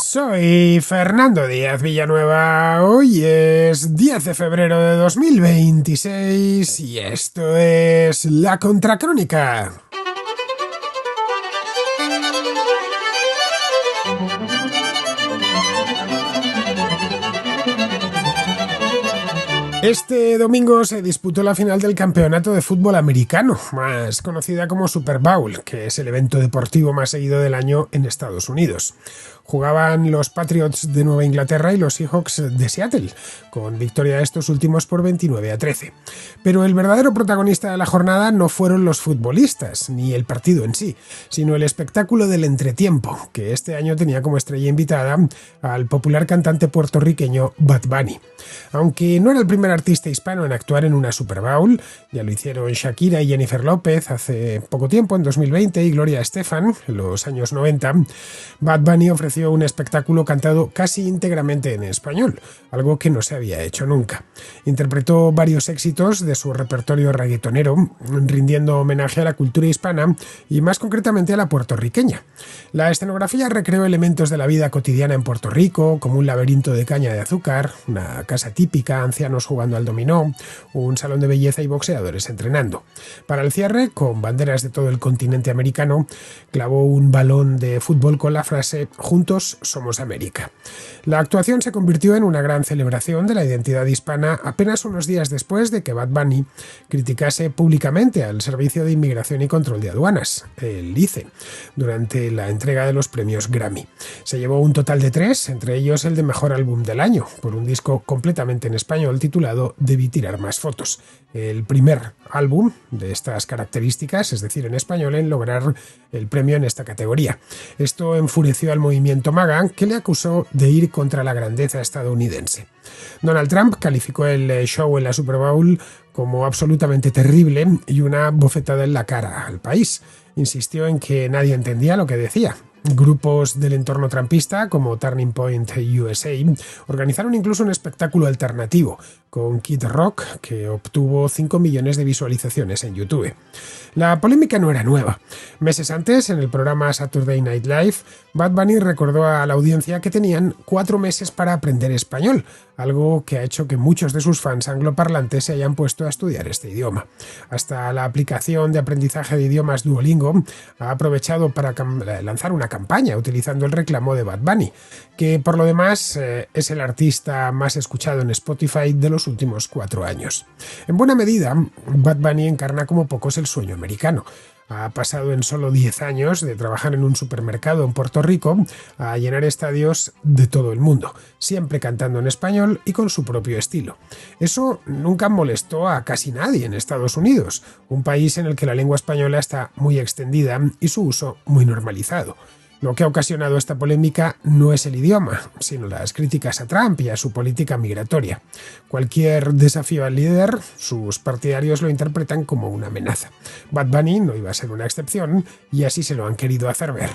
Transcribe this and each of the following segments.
Soy Fernando Díaz Villanueva. Hoy es 10 de febrero de 2026 y esto es La Contracrónica. Este domingo se disputó la final del Campeonato de Fútbol Americano, más conocida como Super Bowl, que es el evento deportivo más seguido del año en Estados Unidos. Jugaban los Patriots de Nueva Inglaterra y los Seahawks de Seattle, con victoria de estos últimos por 29-13. Pero el verdadero protagonista de la jornada no fueron los futbolistas, ni el partido en sí, sino el espectáculo del entretiempo, que este año tenía como estrella invitada al popular cantante puertorriqueño Bad Bunny. Aunque no era el primer artista hispano en actuar en una Super Bowl, ya lo hicieron Shakira y Jennifer López hace poco tiempo, en 2020, y Gloria Estefan en los años 90, Bad Bunny ofreció un espectáculo cantado casi íntegramente en español, algo que no se había hecho nunca. Interpretó varios éxitos de su repertorio reggaetonero, rindiendo homenaje a la cultura hispana y más concretamente a la puertorriqueña. La escenografía recreó elementos de la vida cotidiana en Puerto Rico, como un laberinto de caña de azúcar, una casa típica, ancianos jugando al dominó, un salón de belleza y boxeadores entrenando. Para el cierre, con banderas de todo el continente americano, clavó un balón de fútbol con la frase "Juntos somos América". La actuación se convirtió en una gran celebración de la identidad hispana apenas unos días después de que Bad Bunny criticase públicamente al Servicio de Inmigración y Control de Aduanas, el ICE, durante la entrega de los premios Grammy. Se llevó un total de 3, entre ellos el de Mejor Álbum del Año, por un disco completamente en español titulado Debí tirar más fotos, el primer álbum de estas características, es decir, en español, en lograr el premio en esta categoría. Esto enfureció al movimiento MAGA, que le acusó de ir contra la grandeza estadounidense. Donald Trump calificó el show en la Super Bowl como absolutamente terrible y una bofetada en la cara al país. Insistió en que nadie entendía lo que decía. Grupos del entorno trumpista, como Turning Point USA, organizaron incluso un espectáculo alternativo con Kid Rock, que obtuvo 5 millones de visualizaciones en YouTube. La polémica no era nueva. Meses antes, en el programa Saturday Night Live, Bad Bunny recordó a la audiencia que tenían 4 meses para aprender español, algo que ha hecho que muchos de sus fans angloparlantes se hayan puesto a estudiar este idioma. Hasta la aplicación de aprendizaje de idiomas Duolingo ha aprovechado para lanzar una campaña utilizando el reclamo de Bad Bunny, que por lo demás es el artista más escuchado en Spotify de los últimos 4 años. En buena medida, Bad Bunny encarna como pocos el sueño americano. Ha pasado en solo 10 años de trabajar en un supermercado en Puerto Rico a llenar estadios de todo el mundo, siempre cantando en español y con su propio estilo. Eso nunca molestó a casi nadie en Estados Unidos, un país en el que la lengua española está muy extendida y su uso muy normalizado. Lo que ha ocasionado esta polémica no es el idioma, sino las críticas a Trump y a su política migratoria. Cualquier desafío al líder, sus partidarios lo interpretan como una amenaza. Bad Bunny no iba a ser una excepción y así se lo han querido hacer ver.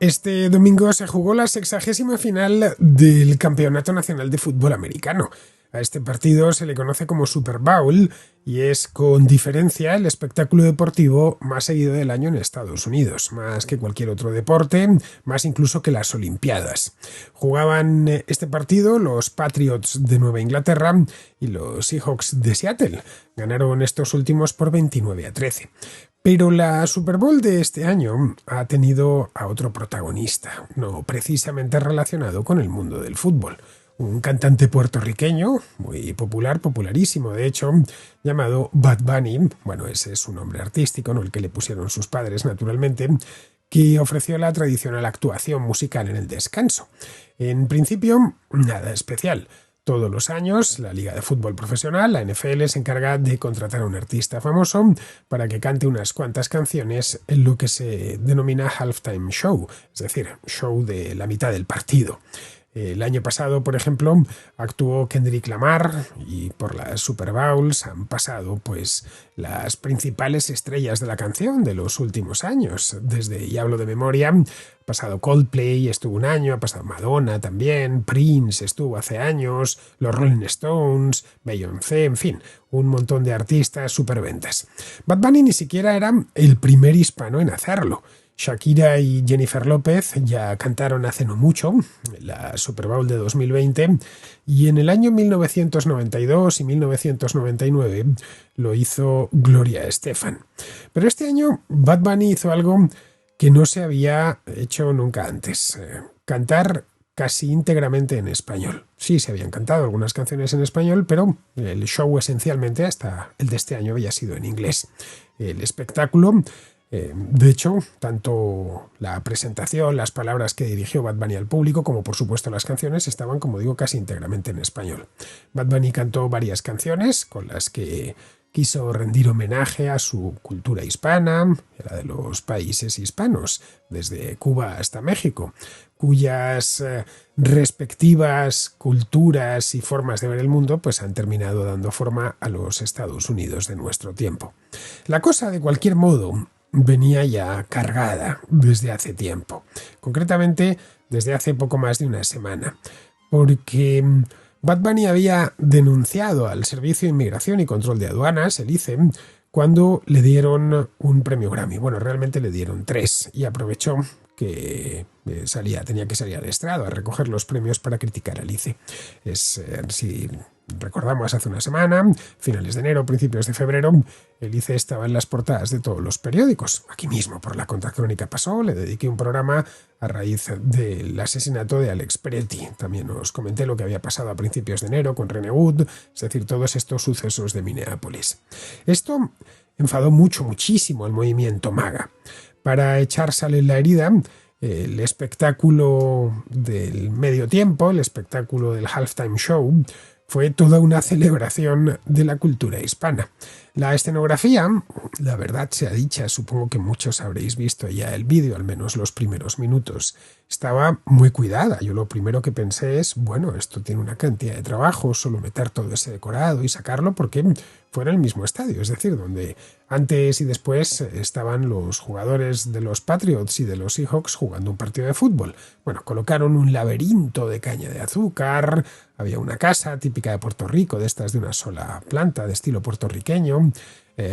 Este domingo se jugó la 60ª final del Campeonato Nacional de Fútbol Americano. A este partido se le conoce como Super Bowl y es con diferencia el espectáculo deportivo más seguido del año en Estados Unidos, más que cualquier otro deporte, más incluso que las Olimpiadas. Jugaban este partido los Patriots de Nueva Inglaterra y los Seahawks de Seattle. Ganaron estos últimos por 29-13. Pero la Super Bowl de este año ha tenido a otro protagonista, no precisamente relacionado con el mundo del fútbol. Un cantante puertorriqueño, muy popular, popularísimo de hecho, llamado Bad Bunny, bueno, ese es su nombre artístico, no el que le pusieron sus padres naturalmente, que ofreció la tradicional actuación musical en el descanso. En principio, nada especial. Todos los años, la Liga de Fútbol Profesional, la NFL, se encarga de contratar a un artista famoso para que cante unas cuantas canciones en lo que se denomina halftime show, es decir, show de la mitad del partido. El año pasado, por ejemplo, actuó Kendrick Lamar y por las Super Bowls han pasado pues las principales estrellas de la canción de los últimos años. Desde, y hablo de memoria, ha pasado Coldplay, estuvo un año, ha pasado Madonna también, Prince estuvo hace años, los Rolling Stones, Beyoncé, en fin, un montón de artistas superventas. Bad Bunny ni siquiera era el primer hispano en hacerlo. Shakira y Jennifer López ya cantaron hace no mucho, la Super Bowl de 2020, y en el año 1992 y 1999 lo hizo Gloria Estefan. Pero este año Bad Bunny hizo algo que no se había hecho nunca antes, cantar casi íntegramente en español. Sí, se habían cantado algunas canciones en español, pero el show esencialmente, hasta el de este año, había sido en inglés. El espectáculo... de hecho, tanto la presentación, las palabras que dirigió Bad Bunny al público, como por supuesto las canciones, estaban, como digo, casi íntegramente en español. Bad Bunny cantó varias canciones con las que quiso rendir homenaje a su cultura hispana, la de los países hispanos, desde Cuba hasta México, cuyas respectivas culturas y formas de ver el mundo pues han terminado dando forma a los Estados Unidos de nuestro tiempo. La cosa, de cualquier modo, venía ya cargada desde hace tiempo, concretamente desde hace poco más de una semana, porque Bad Bunny había denunciado al Servicio de Inmigración y Control de Aduanas, el ICE, cuando le dieron un premio Grammy. Bueno, realmente le dieron 3 y aprovechó que tenía que salir al estrado a recoger los premios para criticar al ICE. Si recordamos, hace una semana, finales de enero, principios de febrero, el ICE estaba en las portadas de todos los periódicos. Aquí mismo, por la Contracrónica pasó, le dediqué un programa a raíz del asesinato de Alex Peretti. También os comenté lo que había pasado a principios de enero con René Wood, es decir, todos estos sucesos de Minneapolis. Esto enfadó muchísimo al movimiento MAGA. Para echar sal en la herida, el espectáculo del medio tiempo, el espectáculo del halftime show, fue toda una celebración de la cultura hispana. La escenografía, la verdad sea dicha, supongo que muchos habréis visto ya el vídeo, al menos los primeros minutos. Estaba muy cuidada. Yo lo primero que pensé es, bueno, esto tiene una cantidad de trabajo, solo meter todo ese decorado y sacarlo porque fuera el mismo estadio, es decir, donde antes y después estaban los jugadores de los Patriots y de los Seahawks jugando un partido de fútbol. Bueno, colocaron un laberinto de caña de azúcar, había una casa típica de Puerto Rico, de estas de una sola planta, de estilo puertorriqueño.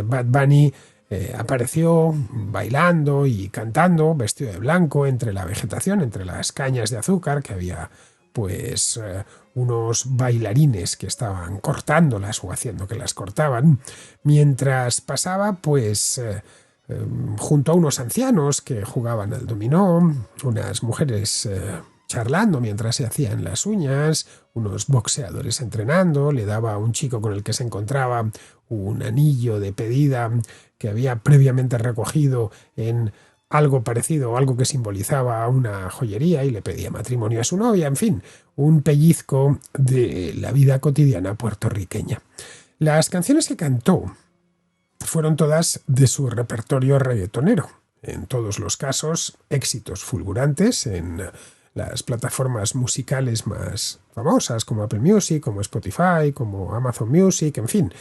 Bad Bunny apareció bailando y cantando, vestido de blanco, entre la vegetación, entre las cañas de azúcar, que había pues unos bailarines que estaban cortándolas o haciendo que las cortaban, mientras pasaba pues junto a unos ancianos que jugaban al dominó, unas mujeres charlando mientras se hacían las uñas, unos boxeadores entrenando, le daba a un chico con el que se encontraba un anillo de pedida que había previamente recogido en algo parecido, algo que simbolizaba una joyería, y le pedía matrimonio a su novia, en fin, un pellizco de la vida cotidiana puertorriqueña. Las canciones que cantó fueron todas de su repertorio reggaetonero, en todos los casos éxitos fulgurantes en las plataformas musicales más famosas como Apple Music, como Spotify, como Amazon Music, en fin,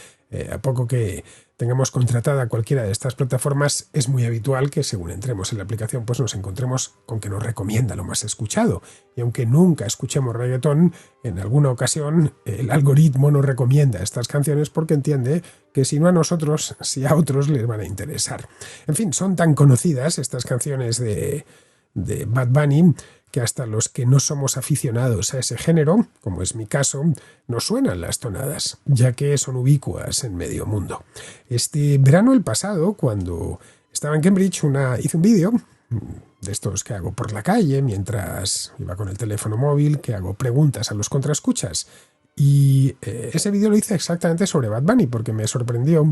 a poco que tengamos contratada cualquiera de estas plataformas, es muy habitual que según entremos en la aplicación pues nos encontremos con que nos recomienda lo más escuchado. Y aunque nunca escuchemos reggaetón, en alguna ocasión el algoritmo nos recomienda estas canciones porque entiende que si no a nosotros, si a otros les van a interesar. En fin, son tan conocidas estas canciones de Bad Bunny que hasta los que no somos aficionados a ese género, como es mi caso, nos suenan las tonadas, ya que son ubicuas en medio mundo. Este verano, el pasado, cuando estaba en Cambridge, hice un vídeo de estos que hago por la calle, mientras iba con el teléfono móvil, que hago preguntas a los contraescuchas. Y ese vídeo lo hice exactamente sobre Bad Bunny, porque me sorprendió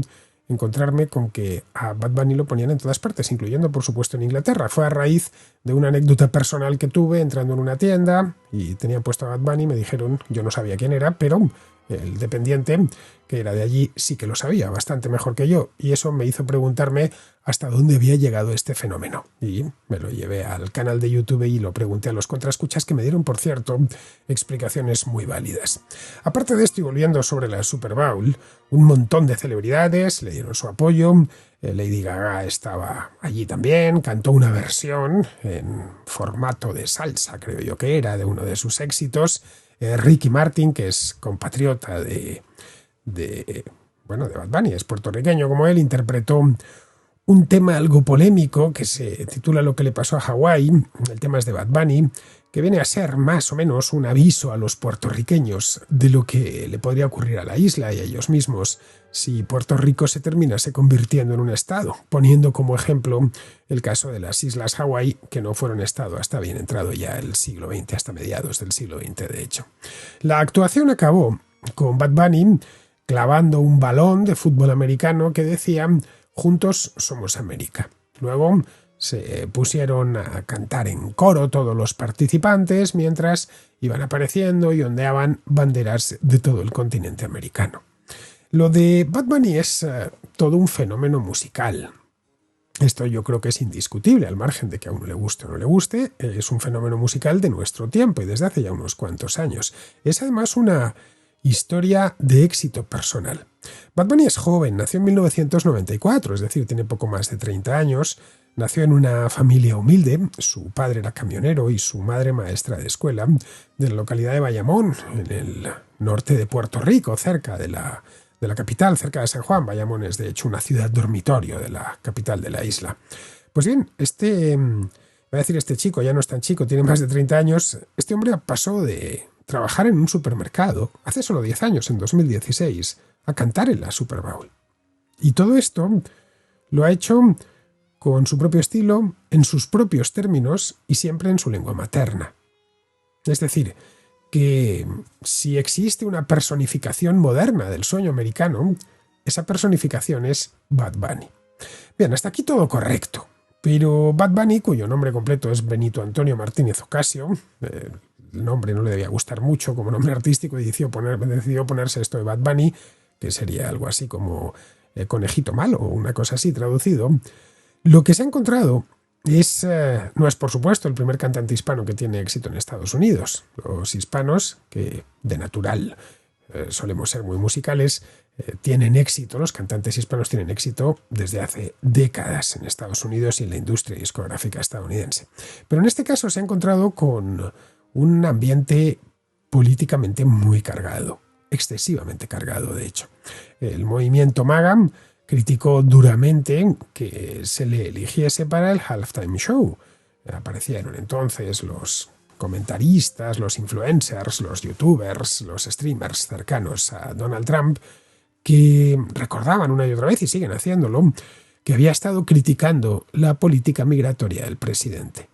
encontrarme con que a Bad Bunny lo ponían en todas partes, incluyendo por supuesto en Inglaterra. Fue a raíz de una anécdota personal que tuve entrando en una tienda y tenían puesto a Bad Bunny, me dijeron, yo no sabía quién era, pero el dependiente, que era de allí, sí que lo sabía bastante mejor que yo, y eso me hizo preguntarme hasta dónde había llegado este fenómeno. Y me lo llevé al canal de YouTube y lo pregunté a los contraescuchas, que me dieron, por cierto, explicaciones muy válidas. Aparte de esto, y volviendo sobre la Super Bowl, un montón de celebridades le dieron su apoyo. Lady Gaga estaba allí también, cantó una versión en formato de salsa, creo yo que era, de uno de sus éxitos. Ricky Martin, que es compatriota de Bad Bunny, es puertorriqueño como él, interpretó un tema algo polémico que se titula Lo que le pasó a Hawái. El tema es de Bad Bunny, que viene a ser más o menos un aviso a los puertorriqueños de lo que le podría ocurrir a la isla y a ellos mismos si Puerto Rico se terminase convirtiendo en un estado, poniendo como ejemplo el caso de las Islas Hawái, que no fueron estado hasta bien entrado ya el siglo XX, hasta mediados del siglo XX de hecho. La actuación acabó con Bad Bunny clavando un balón de fútbol americano que decía «Juntos somos América». Luego se pusieron a cantar en coro todos los participantes mientras iban apareciendo y ondeaban banderas de todo el continente americano. Lo de Bad Bunny es todo un fenómeno musical. Esto yo creo que es indiscutible, al margen de que a uno le guste o no le guste, es un fenómeno musical de nuestro tiempo y desde hace ya unos cuantos años. Es además una historia de éxito personal. Bad Bunny es joven, nació en 1994, es decir, tiene poco más de 30 años. Nació en una familia humilde, su padre era camionero y su madre maestra de escuela, de la localidad de Bayamón, en el norte de Puerto Rico, cerca de la capital, cerca de San Juan. Bayamón es de hecho una ciudad dormitorio de la capital de la isla. Pues bien, voy a decir este chico, ya no es tan chico, tiene más de 30 años, este hombre pasó de trabajar en un supermercado hace solo 10 años, en 2016, a cantar en la Super Bowl. Y todo esto lo ha hecho con su propio estilo, en sus propios términos y siempre en su lengua materna. Es decir, que si existe una personificación moderna del sueño americano, esa personificación es Bad Bunny. Bien, hasta aquí todo correcto, pero Bad Bunny, cuyo nombre completo es Benito Antonio Martínez Ocasio, el nombre no le debía gustar mucho como nombre artístico y decidió ponerse esto de Bad Bunny, que sería algo así como conejito malo o una cosa así traducido. Lo que se ha encontrado no es por supuesto el primer cantante hispano que tiene éxito en Estados Unidos. Los hispanos, que de natural solemos ser muy musicales, tienen éxito, los cantantes hispanos tienen éxito desde hace décadas en Estados Unidos y en la industria discográfica estadounidense. Pero en este caso se ha encontrado con un ambiente políticamente muy cargado, excesivamente cargado de hecho. El movimiento MAGA criticó duramente que se le eligiese para el halftime show. Aparecieron entonces los comentaristas, los influencers, los youtubers, los streamers cercanos a Donald Trump, que recordaban una y otra vez, y siguen haciéndolo, que había estado criticando la política migratoria del presidente.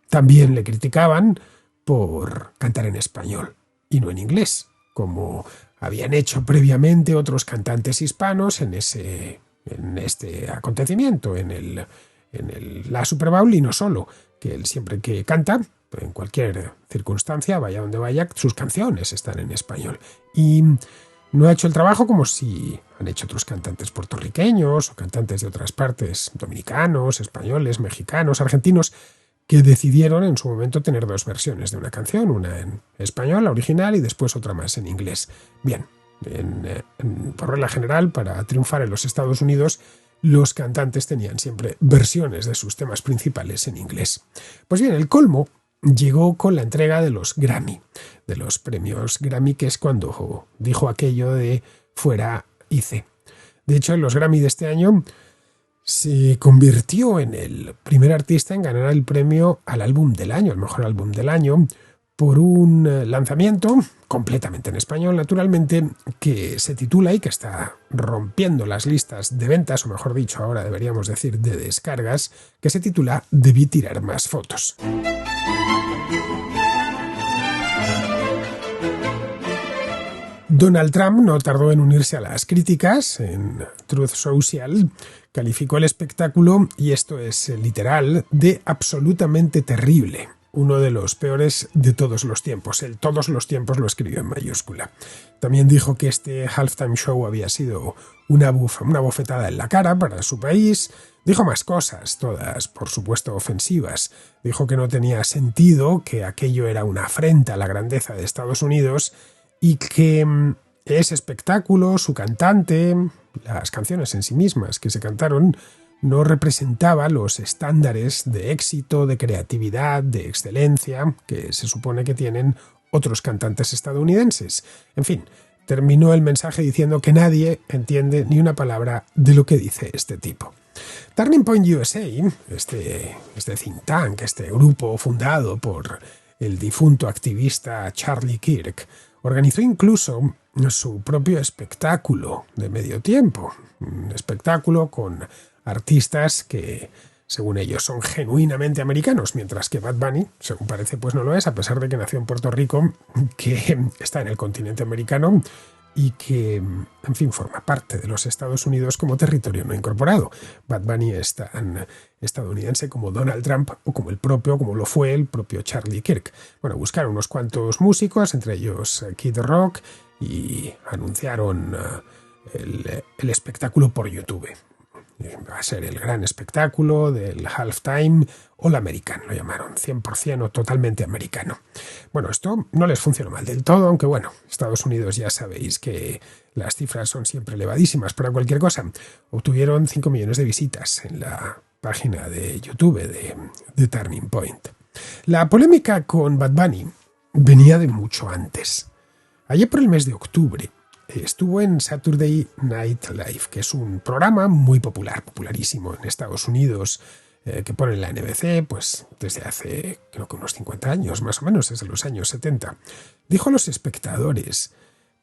También le criticaban por cantar en español y no en inglés, como habían hecho previamente otros cantantes hispanos en este acontecimiento, en la Super Bowl, y no solo, que él siempre que canta, en cualquier circunstancia, vaya donde vaya, sus canciones están en español. Y no ha hecho el trabajo como si han hecho otros cantantes puertorriqueños o cantantes de otras partes, dominicanos, españoles, mexicanos, argentinos, que decidieron en su momento tener dos versiones de una canción, una en español, la original, y después otra más en inglés. Bien, por regla general, para triunfar en los Estados Unidos, los cantantes tenían siempre versiones de sus temas principales en inglés. Pues bien, el colmo llegó con la entrega de los Grammy, de los premios Grammy, que es cuando dijo aquello de fuera hice. De hecho, en los Grammy de este año se convirtió en el primer artista en ganar el premio al álbum del año, el mejor álbum del año, por un lanzamiento completamente en español, naturalmente, que se titula y que está rompiendo las listas de ventas, o mejor dicho, ahora deberíamos decir de descargas, que se titula Debí tirar más fotos. Donald Trump no tardó en unirse a las críticas. En Truth Social calificó el espectáculo, y esto es literal, de absolutamente terrible. uno de los peores de todos los tiempos. El todos los tiempos lo escribió en mayúscula. También dijo que este halftime show había sido una bofetada en la cara para su país. Dijo más cosas, todas por supuesto ofensivas. Dijo que no tenía sentido, que aquello era una afrenta a la grandeza de Estados Unidos y que ese espectáculo, su cantante, las canciones en sí mismas que se cantaron, no representaba los estándares de éxito, de creatividad, de excelencia que se supone que tienen otros cantantes estadounidenses. En fin, terminó el mensaje diciendo que nadie entiende ni una palabra de lo que dice este tipo. Turning Point USA, este think tank, este grupo fundado por el difunto activista Charlie Kirk, organizó incluso su propio espectáculo de medio tiempo, un espectáculo con artistas que, según ellos, son genuinamente americanos, mientras que Bad Bunny, según parece, pues no lo es, a pesar de que nació en Puerto Rico, que está en el continente americano y que, en fin, forma parte de los Estados Unidos como territorio no incorporado. Bad Bunny es tan estadounidense como Donald Trump o como lo fue el propio Charlie Kirk. Bueno, buscaron unos cuantos músicos, entre ellos Kid Rock, y anunciaron el espectáculo por YouTube. Va a ser el gran espectáculo del halftime All American, lo llamaron, 100% o totalmente americano. Bueno, esto no les funcionó mal del todo, aunque bueno, Estados Unidos ya sabéis que las cifras son siempre elevadísimas para cualquier cosa. Obtuvieron 5 millones de visitas en la página de YouTube de Turning Point. La polémica con Bad Bunny venía de mucho antes. Allá por el mes de octubre, estuvo en Saturday Night Live, que es un programa muy popularísimo en Estados Unidos, que pone en la NBC pues desde hace creo que unos 50 años, más o menos, desde los años 70. Dijo a los espectadores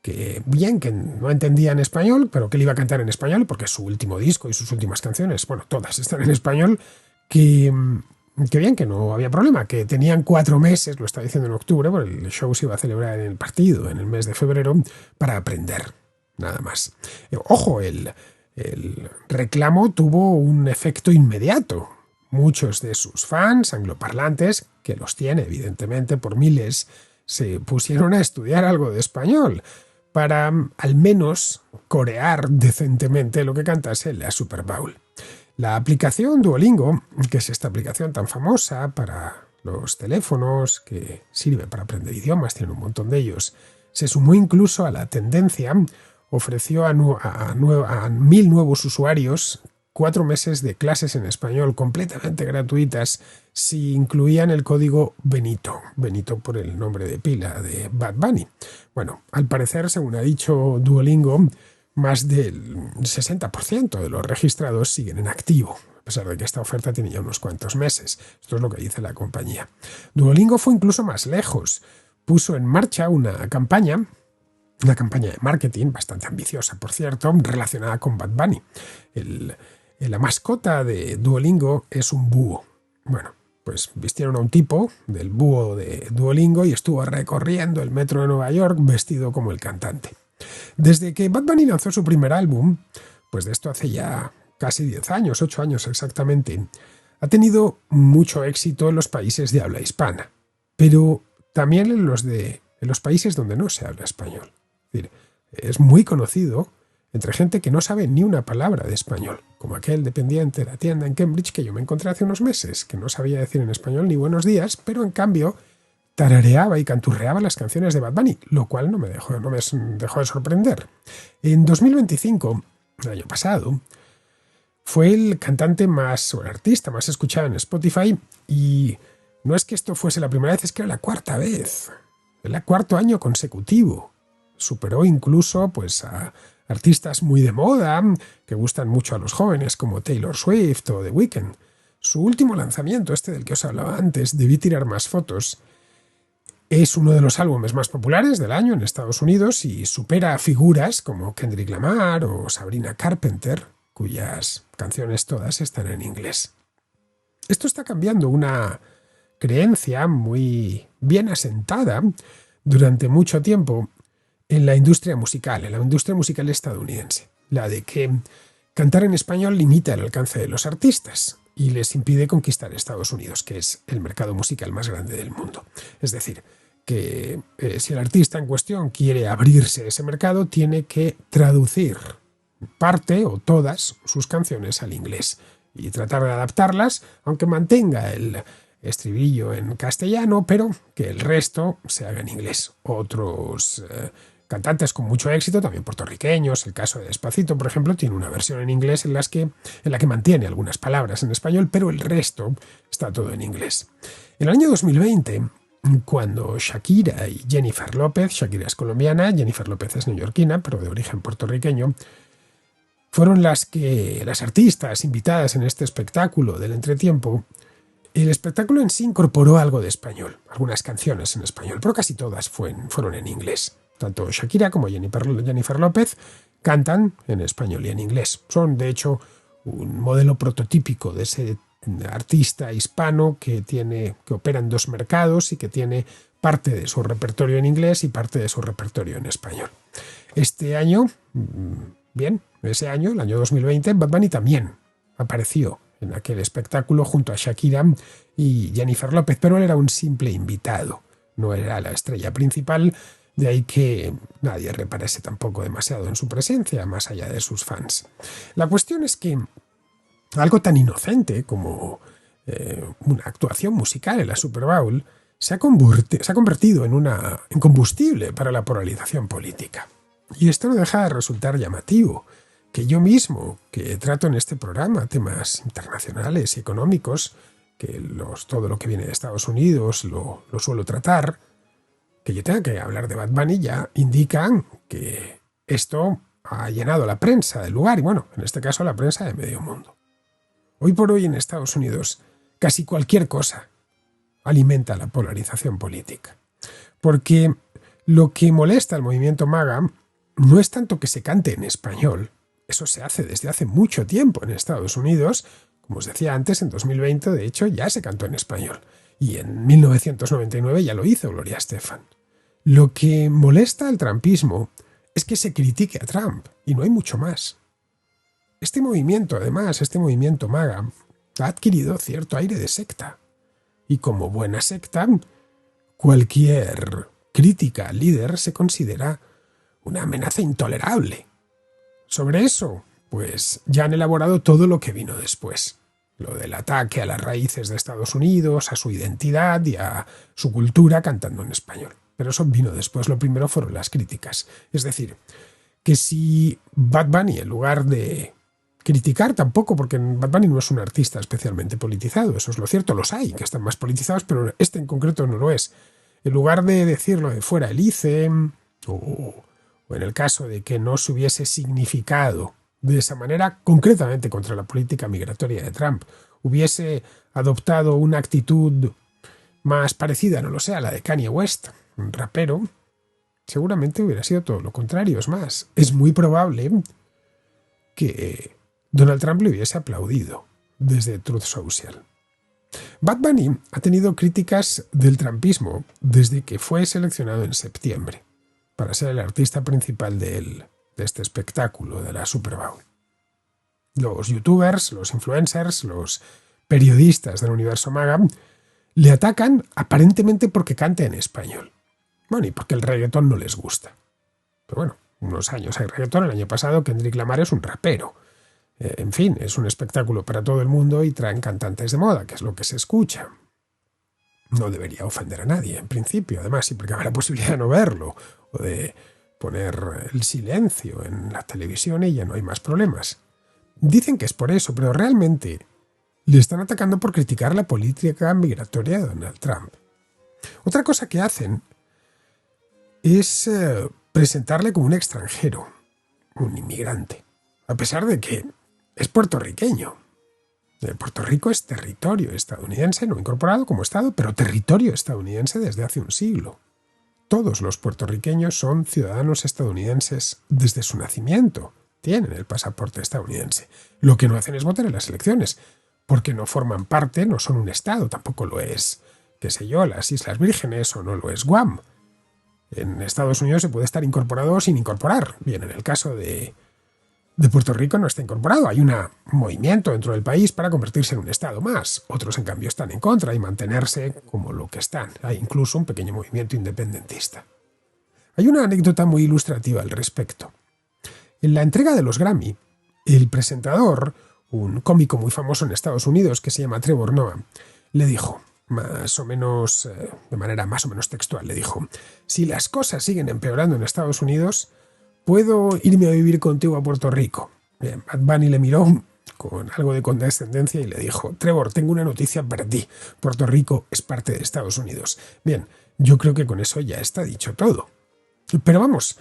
que bien, que no entendían español, pero que él iba a cantar en español, porque su último disco y sus últimas canciones, bueno, todas están en español, que bien, que no había problema, que tenían 4 meses, lo está diciendo en octubre, porque el show se iba a celebrar en el partido en el mes de febrero, para aprender, nada más. Ojo, el reclamo tuvo un efecto inmediato. Muchos de sus fans angloparlantes, que los tiene evidentemente por miles, se pusieron a estudiar algo de español para al menos corear decentemente lo que cantase en la Super Bowl. La aplicación Duolingo, que es esta aplicación tan famosa para los teléfonos, que sirve para aprender idiomas, tiene un montón de ellos, se sumó incluso a la tendencia, ofreció a 1.000 nuevos usuarios 4 meses de clases en español completamente gratuitas si incluían el código Benito por el nombre de pila de Bad Bunny. Bueno, al parecer, según ha dicho Duolingo, más del 60% de los registrados siguen en activo, a pesar de que esta oferta tiene ya unos cuantos meses. Esto es lo que dice la compañía. Duolingo fue incluso más lejos. Puso en marcha una campaña de marketing bastante ambiciosa, por cierto, relacionada con Bad Bunny. La mascota de Duolingo es un búho. Bueno, pues vistieron a un tipo del búho de Duolingo y estuvo recorriendo el metro de Nueva York vestido como el cantante. Desde que Bad Bunny lanzó su primer álbum, pues de esto hace ya casi 10 años, 8 años exactamente, ha tenido mucho éxito en los países de habla hispana, pero también en los países donde no se habla español. Es decir, es muy conocido entre gente que no sabe ni una palabra de español, como aquel dependiente de la tienda en Cambridge que yo me encontré hace unos meses, que no sabía decir en español ni buenos días, pero en cambio tarareaba y canturreaba las canciones de Bad Bunny, lo cual no me dejó de sorprender. En 2025, el año pasado, fue el artista más escuchado en Spotify, y no es que esto fuese la primera vez, es que era la 4ª vez, el 4º año consecutivo. Superó incluso pues a artistas muy de moda, que gustan mucho a los jóvenes, como Taylor Swift o The Weeknd. Su último lanzamiento, del que os hablaba antes, Debí tirar más fotos, es uno de los álbumes más populares del año en Estados Unidos y supera a figuras como Kendrick Lamar o Sabrina Carpenter, cuyas canciones todas están en inglés. Esto está cambiando una creencia muy bien asentada durante mucho tiempo en la industria musical estadounidense, la de que cantar en español limita el alcance de los artistas. y les impide conquistar Estados Unidos, que es el mercado musical más grande del mundo. Es decir, que si el artista en cuestión quiere abrirse a ese mercado, tiene que traducir parte o todas sus canciones al inglés y tratar de adaptarlas, aunque mantenga el estribillo en castellano, pero que el resto se haga en inglés. Otros cantantes con mucho éxito, también puertorriqueños, el caso de Despacito, por ejemplo, tiene una versión en inglés en la que mantiene algunas palabras en español, pero el resto está todo en inglés. En el año 2020, cuando Shakira y Jennifer López, Shakira es colombiana, Jennifer López es neoyorquina, pero de origen puertorriqueño, fueron las artistas invitadas en este espectáculo del entretiempo, el espectáculo en sí incorporó algo de español, algunas canciones en español, pero casi todas fueron en inglés. Tanto Shakira como Jennifer López cantan en español y en inglés. Son, de hecho, un modelo prototípico de ese artista hispano que opera en dos mercados y que tiene parte de su repertorio en inglés y parte de su repertorio en español. Este año, ese año, el año 2020, Bad Bunny también apareció en aquel espectáculo junto a Shakira y Jennifer López, pero él era un simple invitado, no era la estrella principal, de ahí que nadie reparase tampoco demasiado en su presencia, más allá de sus fans. La cuestión es que algo tan inocente como una actuación musical en la Super Bowl se ha convertido en combustible para la polarización política. Y esto no deja de resultar llamativo, que yo mismo, que trato en este programa temas internacionales y económicos, que todo lo que viene de Estados Unidos lo suelo tratar, que yo tenga que hablar de Bad Bunny ya indican que esto ha llenado la prensa del lugar, y bueno, en este caso la prensa de medio mundo. Hoy por hoy en Estados Unidos casi cualquier cosa alimenta la polarización política, porque lo que molesta al movimiento MAGA no es tanto que se cante en español. Eso se hace desde hace mucho tiempo en Estados Unidos. Como os decía antes, en 2020, de hecho, ya se cantó en español. Y en 1999 ya lo hizo Gloria Estefan. Lo que molesta al trumpismo es que se critique a Trump, y no hay mucho más. Este movimiento, además, este movimiento MAGA, ha adquirido cierto aire de secta. Y como buena secta, cualquier crítica al líder se considera una amenaza intolerable. Sobre eso, pues ya han elaborado todo lo que vino después. Lo del ataque a las raíces de Estados Unidos, a su identidad y a su cultura cantando en español. Pero eso vino después. Lo primero fueron las críticas. Es decir, que si Bad Bunny, en lugar de criticar tampoco, porque Bad Bunny no es un artista especialmente politizado, eso es lo cierto, los hay que están más politizados, pero este en concreto no lo es. En lugar de decirlo de fuera el ICE, o en el caso de que no se hubiese significado de esa manera, concretamente contra la política migratoria de Trump, hubiese adoptado una actitud más parecida, no lo sé, a la de Kanye West, un rapero, seguramente hubiera sido todo lo contrario. Es más, es muy probable que Donald Trump le hubiese aplaudido desde Truth Social. Bad Bunny ha tenido críticas del trumpismo desde que fue seleccionado en septiembre para ser el artista principal de este espectáculo de la Super Bowl. Los youtubers, los influencers, los periodistas del universo MAGA le atacan aparentemente porque canta en español. Bueno, y porque el reggaetón no les gusta. Pero bueno, unos años hay reggaetón. El año pasado Kendrick Lamar es un rapero. En fin, es un espectáculo para todo el mundo y traen cantantes de moda, que es lo que se escucha. No debería ofender a nadie, en principio. Además, siempre cabe la posibilidad de no verlo o de poner el silencio en la televisión y ya no hay más problemas. Dicen que es por eso, pero realmente le están atacando por criticar la política migratoria de Donald Trump. Otra cosa que hacen es presentarle como un extranjero, un inmigrante, a pesar de que es puertorriqueño. Puerto Rico es territorio estadounidense, no incorporado como Estado, pero territorio estadounidense desde hace un siglo. Todos los puertorriqueños son ciudadanos estadounidenses desde su nacimiento. Tienen el pasaporte estadounidense. Lo que no hacen es votar en las elecciones, porque no forman parte, no son un Estado, tampoco lo es, qué sé yo, las Islas Vírgenes o no lo es Guam. En Estados Unidos se puede estar incorporado o sin incorporar. Bien, en el caso de de Puerto Rico no está incorporado. Hay un movimiento dentro del país para convertirse en un estado más. Otros, en cambio, están en contra y mantenerse como lo que están. Hay incluso un pequeño movimiento independentista. Hay una anécdota muy ilustrativa al respecto. En la entrega de los Grammy, el presentador, un cómico muy famoso en Estados Unidos que se llama Trevor Noah, le dijo, más o menos, de manera más o menos textual, le dijo: si las cosas siguen empeorando en Estados Unidos, ¿puedo irme a vivir contigo a Puerto Rico? Bien, Bad Bunny le miró con algo de condescendencia y le dijo: Trevor, tengo una noticia para ti. Puerto Rico es parte de Estados Unidos. Bien, yo creo que con eso ya está dicho todo. Pero vamos,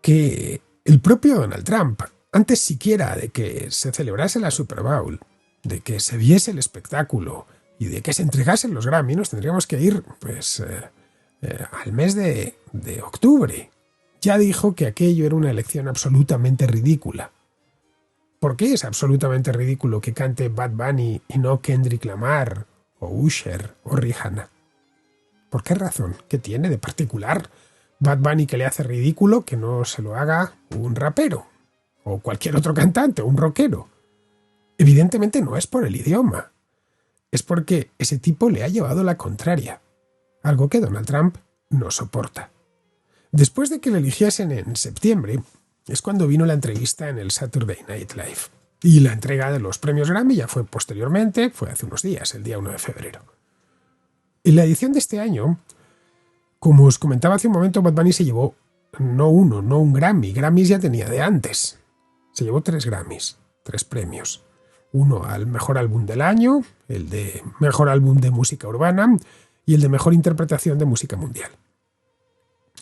que el propio Donald Trump, antes siquiera de que se celebrase la Super Bowl, de que se viese el espectáculo y de que se entregasen los Grammy, nos tendríamos que ir al mes de octubre. Ya dijo que aquello era una elección absolutamente ridícula. ¿Por qué es absolutamente ridículo que cante Bad Bunny y no Kendrick Lamar, o Usher, o Rihanna? ¿Por qué razón? ¿Qué tiene de particular Bad Bunny que le hace ridículo que no se lo haga un rapero? O cualquier otro cantante, o un rockero. Evidentemente no es por el idioma. Es porque ese tipo le ha llevado la contraria. Algo que Donald Trump no soporta. Después de que le eligiesen en septiembre, es cuando vino la entrevista en el Saturday Night Live. Y la entrega de los premios Grammy ya fue posteriormente, fue hace unos días, el día 1 de febrero. En la edición de este año, como os comentaba hace un momento, Bad Bunny se llevó no un Grammy. Grammys ya tenía de antes. Se llevó 3 Grammys, 3 premios. Uno al mejor álbum del año, el de mejor álbum de música urbana y el de mejor interpretación de música mundial.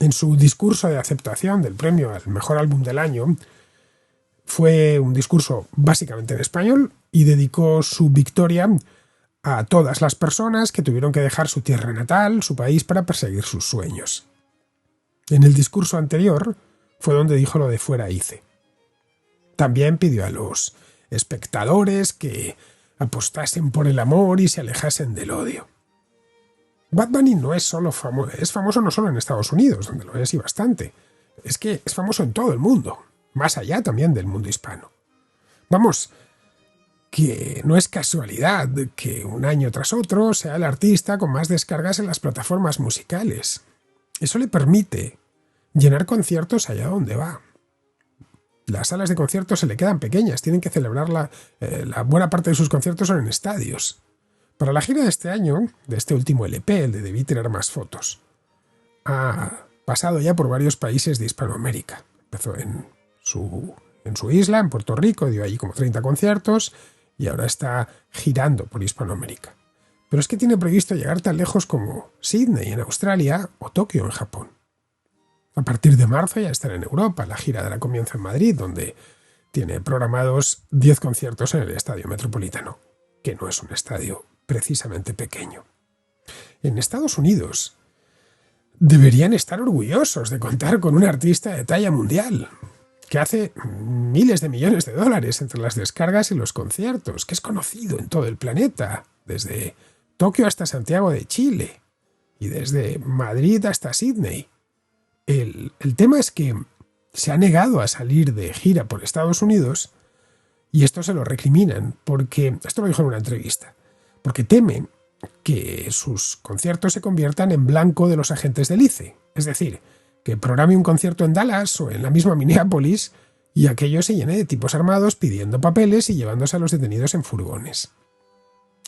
En su discurso de aceptación del premio al mejor álbum del año, fue un discurso básicamente en español y dedicó su victoria a todas las personas que tuvieron que dejar su tierra natal, su país, para perseguir sus sueños. En el discurso anterior fue donde dijo lo de fuera hice. También pidió a los espectadores que apostasen por el amor y se alejasen del odio. Bad Bunny no es solo famoso, es famoso no solo en Estados Unidos, donde lo es y bastante, es que es famoso en todo el mundo, más allá también del mundo hispano. Vamos, que no es casualidad que un año tras otro sea el artista con más descargas en las plataformas musicales. Eso le permite llenar conciertos allá donde va. Las salas de conciertos se le quedan pequeñas, tienen que celebrar la buena parte de sus conciertos son en estadios. Para la gira de este año, de este último LP, el de Debí tirar más fotos, ha pasado ya por varios países de Hispanoamérica. Empezó en su isla, en Puerto Rico, dio allí como 30 conciertos y ahora está girando por Hispanoamérica. Pero es que tiene previsto llegar tan lejos como Sydney en Australia o Tokio en Japón. A partir de marzo ya estará en Europa. La gira dará comienzo en Madrid, donde tiene programados 10 conciertos en el Estadio Metropolitano, que no es un estadio precisamente pequeño. En Estados Unidos deberían estar orgullosos de contar con un artista de talla mundial, que hace miles de millones de dólares entre las descargas y los conciertos, que es conocido en todo el planeta, desde Tokio hasta Santiago de Chile y desde Madrid hasta Sydney. El tema es que se ha negado a salir de gira por Estados Unidos y esto se lo recriminan, porque, esto lo dijo en una entrevista, porque temen que sus conciertos se conviertan en blanco de los agentes del ICE. Es decir, que programe un concierto en Dallas o en la misma Minneapolis y aquello se llene de tipos armados pidiendo papeles y llevándose a los detenidos en furgones.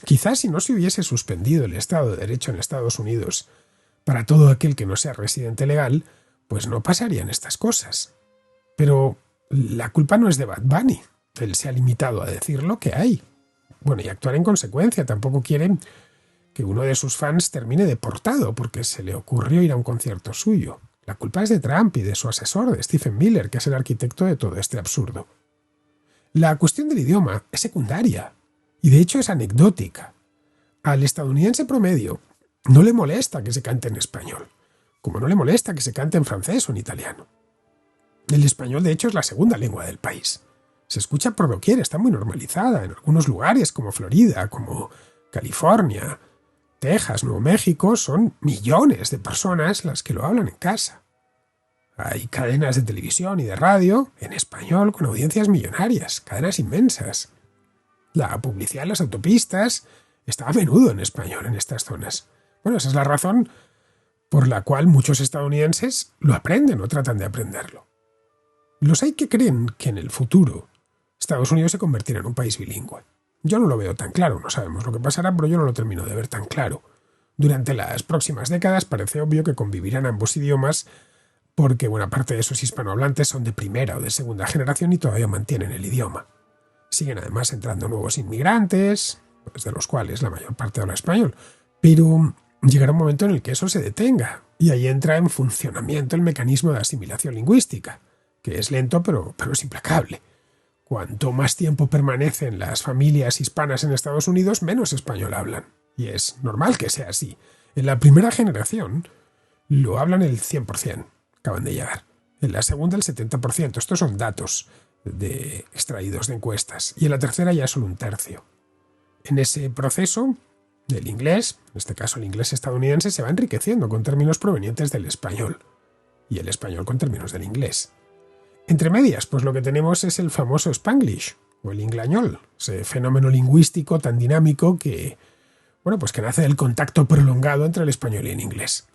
Quizás si no se hubiese suspendido el Estado de Derecho en Estados Unidos para todo aquel que no sea residente legal, pues no pasarían estas cosas. Pero la culpa no es de Bad Bunny. Él se ha limitado a decir lo que hay. Bueno, y actuar en consecuencia. Tampoco quiere que uno de sus fans termine deportado porque se le ocurrió ir a un concierto suyo. La culpa es de Trump y de su asesor, de Stephen Miller, que es el arquitecto de todo este absurdo. La cuestión del idioma es secundaria y de hecho es anecdótica. Al estadounidense promedio no le molesta que se cante en español, como no le molesta que se cante en francés o en italiano. El español, de hecho, es la segunda lengua del país. Se escucha por doquier, está muy normalizada en algunos lugares como Florida, como California, Texas, Nuevo México. Son millones de personas las que lo hablan en casa. Hay cadenas de televisión y de radio en español con audiencias millonarias, cadenas inmensas. La publicidad en las autopistas está a menudo en español en estas zonas. Bueno, esa es la razón por la cual muchos estadounidenses lo aprenden o tratan de aprenderlo. Los hay que creen que en el futuro Estados Unidos se convertirá en un país bilingüe. Yo no lo veo tan claro, no sabemos lo que pasará, pero yo no lo termino de ver tan claro. Durante las próximas décadas parece obvio que convivirán ambos idiomas porque buena parte de esos hispanohablantes son de primera o de segunda generación y todavía mantienen el idioma. Siguen además entrando nuevos inmigrantes, pues de los cuales la mayor parte habla español, pero llegará un momento en el que eso se detenga y ahí entra en funcionamiento el mecanismo de asimilación lingüística, que es lento pero es implacable. Cuanto más tiempo permanecen las familias hispanas en Estados Unidos, menos español hablan. Y es normal que sea así. En la primera generación lo hablan el 100%, acaban de llegar. En la segunda el 70%. Estos son datos extraídos de encuestas. Y en la tercera ya solo un tercio. En ese proceso, el inglés, en este caso el inglés estadounidense, se va enriqueciendo con términos provenientes del español. Y el español con términos del inglés. Entre medias, pues lo que tenemos es el famoso Spanglish, o el inglañol, ese fenómeno lingüístico tan dinámico que que nace del contacto prolongado entre el español y el inglés.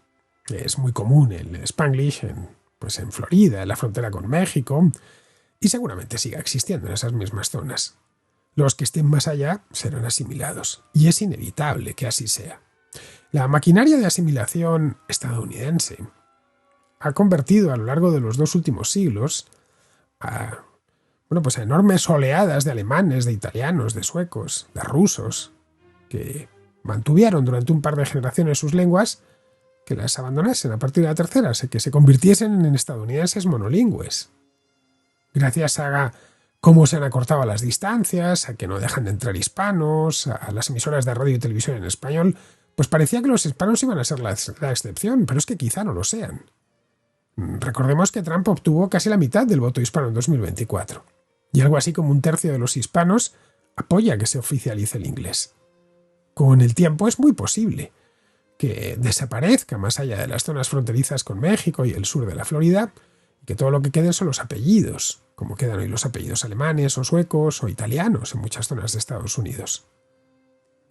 Es muy común el Spanglish en Florida, en la frontera con México, y seguramente siga existiendo en esas mismas zonas. Los que estén más allá serán asimilados, y es inevitable que así sea. La maquinaria de asimilación estadounidense ha convertido a lo largo de los 2 últimos siglos a enormes oleadas de alemanes, de italianos, de suecos, de rusos, que mantuvieron durante un par de generaciones sus lenguas, que las abandonasen a partir de la tercera, que se convirtiesen en estadounidenses monolingües. Gracias a cómo se han acortado las distancias, a que no dejan de entrar hispanos, a las emisoras de radio y televisión en español, pues parecía que los hispanos iban a ser la excepción, pero es que quizá no lo sean. Recordemos que Trump obtuvo casi la mitad del voto hispano en 2024, y algo así como un tercio de los hispanos apoya que se oficialice el inglés. Con el tiempo es muy posible que desaparezca más allá de las zonas fronterizas con México y el sur de la Florida, y que todo lo que quede son los apellidos, como quedan hoy los apellidos alemanes o suecos o italianos en muchas zonas de Estados Unidos.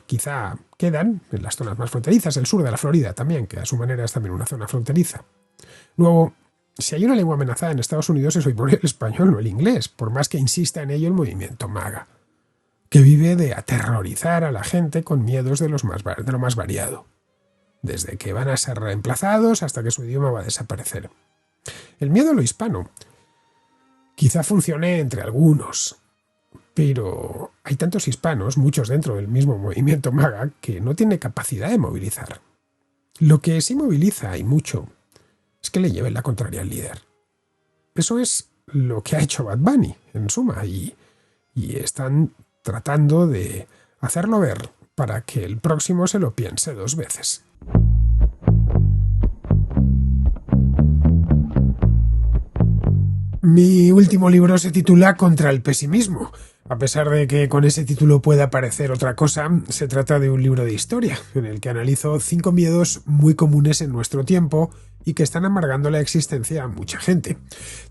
Quizá quedan en las zonas más fronterizas, el sur de la Florida también, que a su manera es también una zona fronteriza. Luego, si hay una lengua amenazada en Estados Unidos es hoy por hoy el español, no el inglés, por más que insista en ello el movimiento MAGA, que vive de aterrorizar a la gente con miedos de lo más variado, desde que van a ser reemplazados hasta que su idioma va a desaparecer. El miedo a lo hispano quizá funcione entre algunos, pero hay tantos hispanos, muchos dentro del mismo movimiento MAGA, que no tiene capacidad de movilizar. Lo que sí moviliza, y mucho, es que le lleven la contraria al líder. Eso es lo que ha hecho Bad Bunny, en suma, y están tratando de hacerlo ver para que el próximo se lo piense 2 veces. Mi último libro se titula Contra el pesimismo. A pesar de que con ese título pueda parecer otra cosa, se trata de un libro de historia, en el que analizo 5 miedos muy comunes en nuestro tiempo y que están amargando la existencia a mucha gente.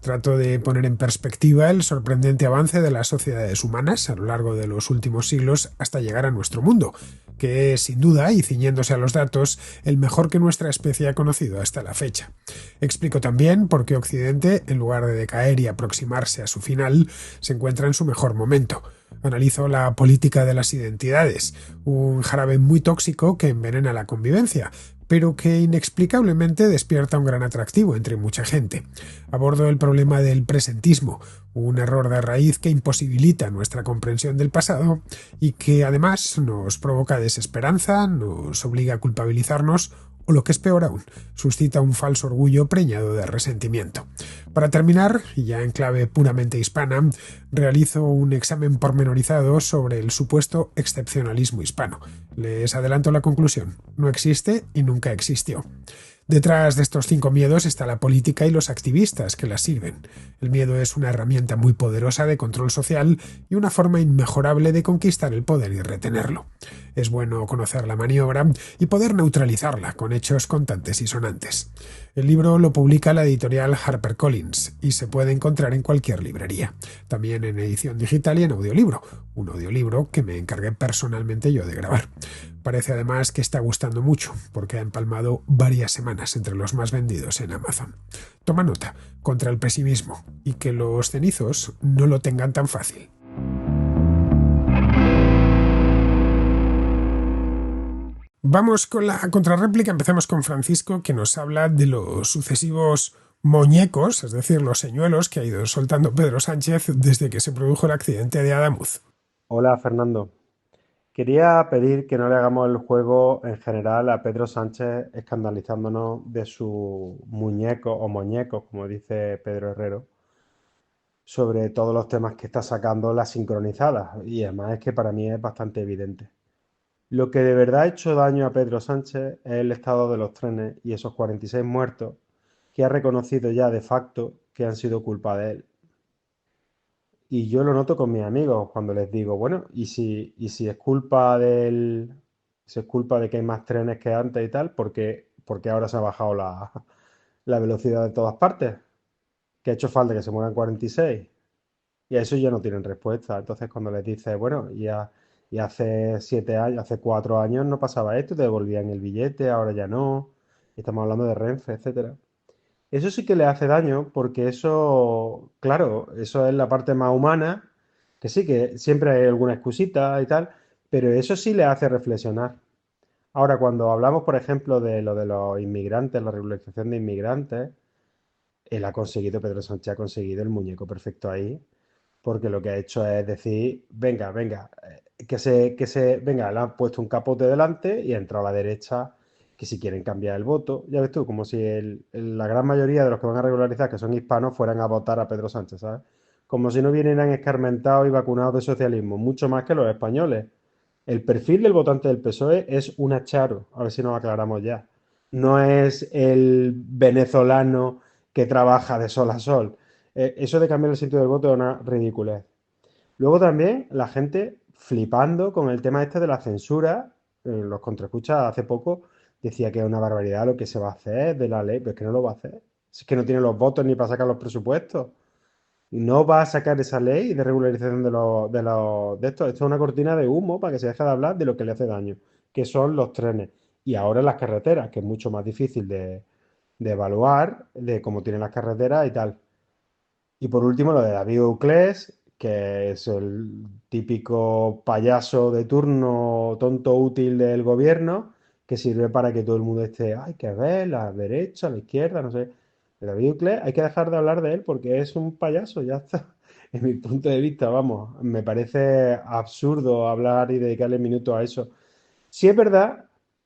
Trato de poner en perspectiva el sorprendente avance de las sociedades humanas a lo largo de los últimos siglos hasta llegar a nuestro mundo, que es, sin duda, y ciñéndose a los datos, el mejor que nuestra especie ha conocido hasta la fecha. Explico también por qué Occidente, en lugar de decaer y aproximarse a su final, se encuentra en su mejor momento. Analizo la política de las identidades, un jarabe muy tóxico que envenena la convivencia, pero que inexplicablemente despierta un gran atractivo entre mucha gente. Abordo el problema del presentismo, un error de raíz que imposibilita nuestra comprensión del pasado y que además nos provoca desesperanza, nos obliga a culpabilizarnos o, lo que es peor aún, suscita un falso orgullo preñado de resentimiento. Para terminar, y ya en clave puramente hispana, realizo un examen pormenorizado sobre el supuesto excepcionalismo hispano. Les adelanto la conclusión: no existe y nunca existió. Detrás de estos 5 miedos está la política y los activistas que las sirven. El miedo es una herramienta muy poderosa de control social y una forma inmejorable de conquistar el poder y retenerlo. Es bueno conocer la maniobra y poder neutralizarla con hechos contantes y sonantes. El libro lo publica la editorial HarperCollins y se puede encontrar en cualquier librería, también en edición digital y en audiolibro, un audiolibro que me encargué personalmente yo de grabar. Parece además que está gustando mucho, porque ha empalmado varias semanas entre los más vendidos en Amazon. Toma nota, contra el pesimismo, y que los cenizos no lo tengan tan fácil. Vamos con la contrarréplica. Empezamos con Francisco, que nos habla de los sucesivos muñecos, es decir, los señuelos que ha ido soltando Pedro Sánchez desde que se produjo el accidente de Adamuz. Hola Fernando. Quería pedir que no le hagamos el juego en general a Pedro Sánchez escandalizándonos de su muñeco o muñecos, como dice Pedro Herrero, sobre todos los temas que está sacando las sincronizadas. Y además es que para mí es bastante evidente. Lo que de verdad ha hecho daño a Pedro Sánchez es el estado de los trenes y esos 46 muertos que ha reconocido ya de facto que han sido culpa de él. Y yo lo noto con mis amigos cuando les digo, bueno, ¿y si es culpa si es culpa de que hay más trenes que antes y tal? ¿Por qué ahora se ha bajado la velocidad de todas partes? ¿Que ha hecho falta que se mueran 46? Y a eso ya no tienen respuesta. Entonces cuando les dices, bueno, y hace 7 años, hace 4 años no pasaba esto, te devolvían el billete, ahora ya no. Estamos hablando de Renfe, etcétera. Eso sí que le hace daño porque eso, claro, eso es la parte más humana, que sí, que siempre hay alguna excusita y tal, pero eso sí le hace reflexionar. Ahora, cuando hablamos, por ejemplo, de lo de los inmigrantes, la regularización de inmigrantes, él ha conseguido, Pedro Sánchez ha conseguido el muñeco perfecto ahí, porque lo que ha hecho es decir, venga, venga, venga, le han puesto un capote delante y ha entrado a la derecha, que si quieren cambiar el voto, ya ves tú, como si la gran mayoría de los que van a regularizar, que son hispanos, fueran a votar a Pedro Sánchez, ¿sabes? Como si no vinieran escarmentados y vacunados de socialismo, mucho más que los españoles. El perfil del votante del PSOE es un acharo, a ver si nos aclaramos ya. No es el venezolano que trabaja de sol a sol. Eso de cambiar el sitio del voto es una ridiculez. Luego también la gente flipando con el tema este de la censura. Los contraescuchas hace poco decía que es una barbaridad lo que se va a hacer de la ley, pero es que no lo va a hacer. Es que no tiene los votos ni para sacar los presupuestos. Y no va a sacar esa ley de regularización de esto. Esto es una cortina de humo para que se deje de hablar de lo que le hace daño, que son los trenes. Y ahora las carreteras, que es mucho más difícil de evaluar, de cómo tienen las carreteras y tal. Y por último, lo de David Euclés, que es el típico payaso de turno tonto útil del gobierno, que sirve para que todo el mundo esté, hay que ver la derecha, la izquierda, no sé. De David Euclés hay que dejar de hablar de él porque es un payaso, ya está. En mi punto de vista, vamos, me parece absurdo hablar y dedicarle minutos a eso. Sí es verdad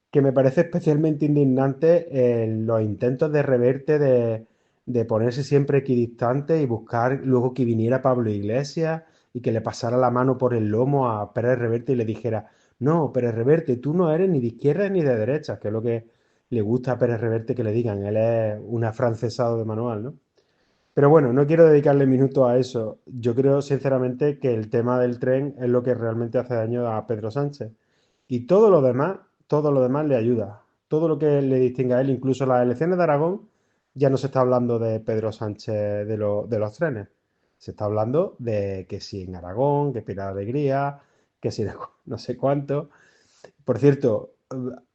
que me parece especialmente indignante los intentos de Reverte de ponerse siempre equidistante y buscar luego que viniera Pablo Iglesias y que le pasara la mano por el lomo a Pérez Reverte y le dijera, no, Pérez Reverte, tú no eres ni de izquierda ni de derecha, que es lo que le gusta a Pérez Reverte que le digan, él es un afrancesado de manual, ¿no? Pero bueno, no quiero dedicarle minutos a eso. Yo creo sinceramente que el tema del tren es lo que realmente hace daño a Pedro Sánchez. Y todo lo demás le ayuda. Todo lo que le distingue a él, incluso las elecciones de Aragón, ya no se está hablando de Pedro Sánchez de los trenes. Se está hablando de que si en Aragón, que Pilar Alegría, que si no sé cuánto. Por cierto,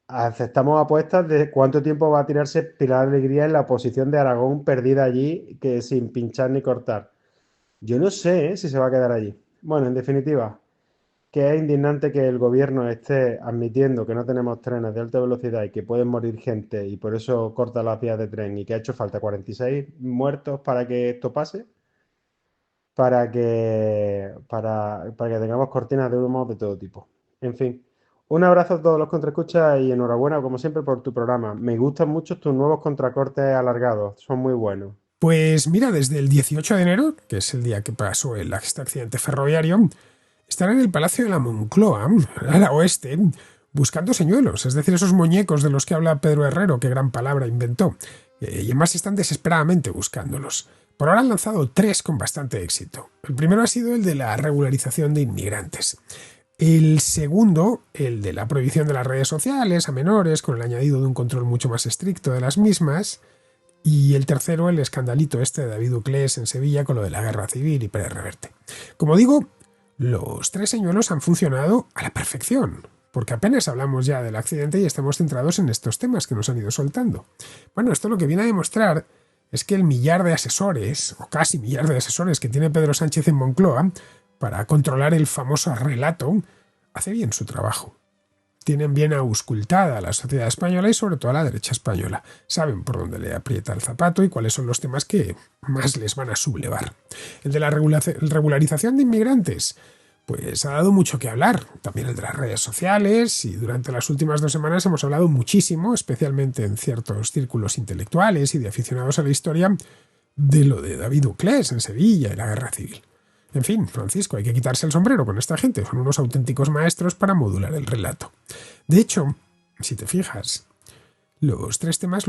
aceptamos apuestas de cuánto tiempo va a tirarse Pilar Alegría en la posición de Aragón perdida allí, que sin pinchar ni cortar. Yo no sé, si se va a quedar allí. Bueno, en definitiva, que es indignante que el gobierno esté admitiendo que no tenemos trenes de alta velocidad y que pueden morir gente y por eso corta las vías de tren y que ha hecho falta 46 muertos para que esto pase, para que tengamos cortinas de humo de todo tipo. En fin, un abrazo a todos los contraescuchas y enhorabuena, como siempre, por tu programa. Me gustan mucho tus nuevos contracortes alargados, son muy buenos. Pues mira, desde el 18 de enero, que es el día que pasó este accidente ferroviario, están en el Palacio de la Moncloa, a la oeste, buscando señuelos, es decir, esos muñecos de los que habla Pedro Herrero, qué gran palabra inventó, y además están desesperadamente buscándolos. Por ahora han lanzado tres con bastante éxito. El primero ha sido el de la regularización de inmigrantes. El segundo, el de la prohibición de las redes sociales a menores, con el añadido de un control mucho más estricto de las mismas. Y el tercero, el escandalito este de David Uclés en Sevilla con lo de la guerra civil y Pérez Reverte. Como digo, los tres señuelos han funcionado a la perfección, porque apenas hablamos ya del accidente y estamos centrados en estos temas que nos han ido soltando. Bueno, esto lo que viene a demostrar es que el millar de asesores, o casi millar de asesores que tiene Pedro Sánchez en Moncloa para controlar el famoso relato, hace bien su trabajo. Tienen bien auscultada a la sociedad española y sobre todo a la derecha española. Saben por dónde le aprieta el zapato y cuáles son los temas que más les van a sublevar. El de la regularización de inmigrantes, pues ha dado mucho que hablar. También el de las redes sociales, y durante las últimas 2 semanas hemos hablado muchísimo, especialmente en ciertos círculos intelectuales y de aficionados a la historia, de lo de David Uclés en Sevilla y la guerra civil. En fin, Francisco, hay que quitarse el sombrero con esta gente. Son unos auténticos maestros para modular el relato. De hecho, si te fijas, los tres temas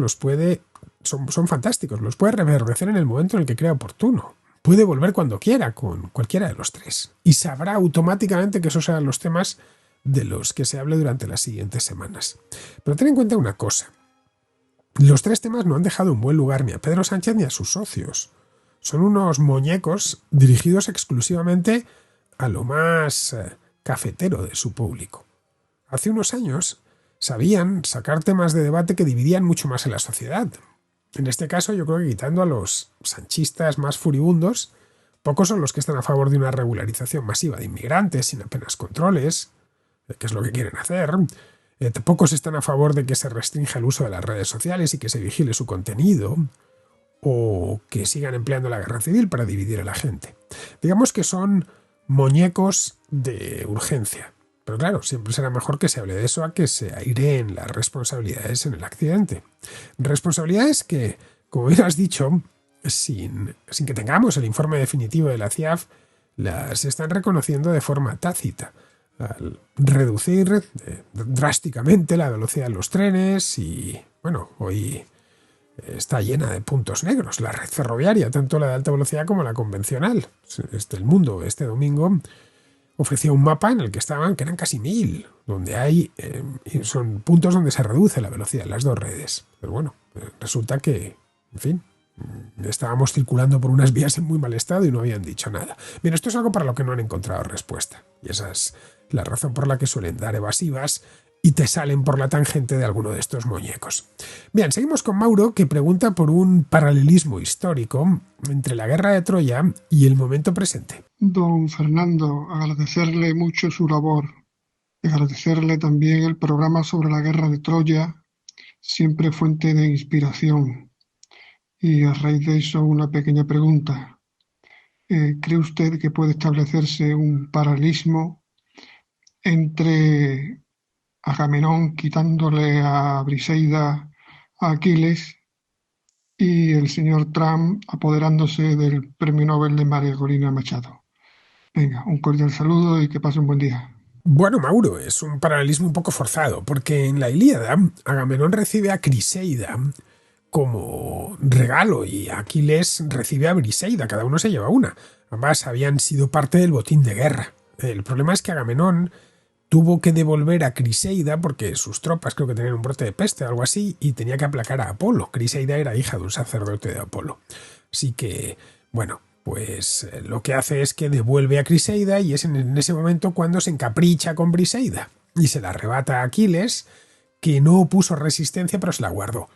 son fantásticos. Los puede reverdecer en el momento en el que crea oportuno. Puede volver cuando quiera con cualquiera de los tres. Y sabrá automáticamente que esos serán los temas de los que se hable durante las siguientes semanas. Pero ten en cuenta una cosa. Los tres temas no han dejado en buen lugar ni a Pedro Sánchez ni a sus socios. Son unos muñecos dirigidos exclusivamente a lo más cafetero de su público. Hace unos años sabían sacar temas de debate que dividían mucho más en la sociedad. En este caso, yo creo que quitando a los sanchistas más furibundos, pocos son los que están a favor de una regularización masiva de inmigrantes sin apenas controles, que es lo que quieren hacer. Pocos están a favor de que se restrinja el uso de las redes sociales y que se vigile su contenido, o que sigan empleando la guerra civil para dividir a la gente. Digamos que son muñecos de urgencia. Pero claro, siempre será mejor que se hable de eso a que se aireen las responsabilidades en el accidente. Responsabilidades que, como bien has dicho, sin que tengamos el informe definitivo de la CIAF, las están reconociendo de forma tácita, al reducir drásticamente la velocidad de los trenes y, bueno, hoy está llena de puntos negros, la red ferroviaria, tanto la de alta velocidad como la convencional. El Mundo este domingo ofrecía un mapa en el que eran casi 1000, donde hay son puntos donde se reduce la velocidad en las dos redes. Pero bueno, resulta que, en fin, estábamos circulando por unas vías en muy mal estado y no habían dicho nada. Bien, esto es algo para lo que no han encontrado respuesta. Y esa es la razón por la que suelen dar evasivas y te salen por la tangente de alguno de estos muñecos. Bien, seguimos con Mauro, que pregunta por un paralelismo histórico entre la guerra de Troya y el momento presente. Don Fernando, agradecerle mucho su labor, agradecerle también el programa sobre la guerra de Troya, siempre fuente de inspiración. Y a raíz de eso, una pequeña pregunta. ¿Cree usted que puede establecerse un paralelismo entre Agamenón quitándole a Briseida a Aquiles y el señor Trump apoderándose del Premio Nobel de María Corina Machado? Venga, un cordial saludo y que pase un buen día. Bueno, Mauro, es un paralelismo un poco forzado, porque en la Ilíada Agamenón recibe a Criseida como regalo y Aquiles recibe a Briseida, cada uno se lleva una. Ambas habían sido parte del botín de guerra. El problema es que Agamenón tuvo que devolver a Criseida porque sus tropas creo que tenían un brote de peste o algo así y tenía que aplacar a Apolo. Criseida era hija de un sacerdote de Apolo. Así que, bueno, pues lo que hace es que devuelve a Criseida y es en ese momento cuando se encapricha con Briseida y se la arrebata a Aquiles, que no opuso resistencia pero se la guardó.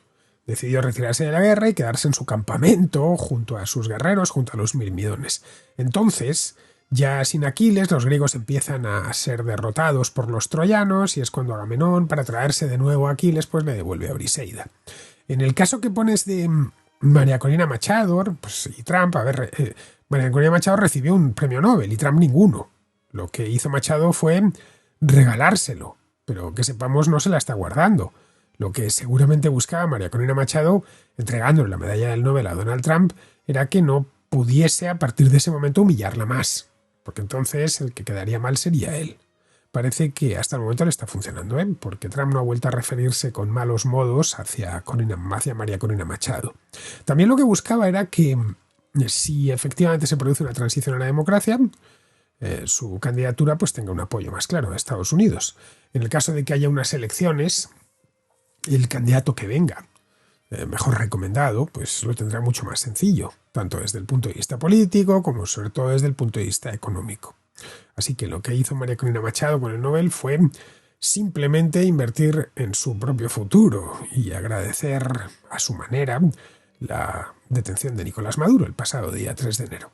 Decidió retirarse de la guerra y quedarse en su campamento junto a sus guerreros, junto a los mirmidones. Entonces, ya sin Aquiles, los griegos empiezan a ser derrotados por los troyanos y es cuando Agamenón, para traerse de nuevo a Aquiles, pues le devuelve a Briseida. En el caso que pones de María Corina Machado pues, y Trump, María Corina Machado recibió un premio Nobel y Trump ninguno. Lo que hizo Machado fue regalárselo, pero que sepamos no se la está guardando. Lo que seguramente buscaba María Corina Machado, entregándole la medalla del Nobel a Donald Trump, era que no pudiese a partir de ese momento humillarla más, porque entonces el que quedaría mal sería él. Parece que hasta el momento le está funcionando, porque Trump no ha vuelto a referirse con malos modos hacia María Corina Machado. También lo que buscaba era que si efectivamente se produce una transición a la democracia, su candidatura pues tenga un apoyo más claro de Estados Unidos. En el caso de que haya unas elecciones, el candidato que venga mejor recomendado, pues lo tendrá mucho más sencillo, tanto desde el punto de vista político como sobre todo desde el punto de vista económico. Así que lo que hizo María Corina Machado con el Nobel fue simplemente invertir en su propio futuro y agradecer a su manera la detención de Nicolás Maduro el pasado día 3 de enero.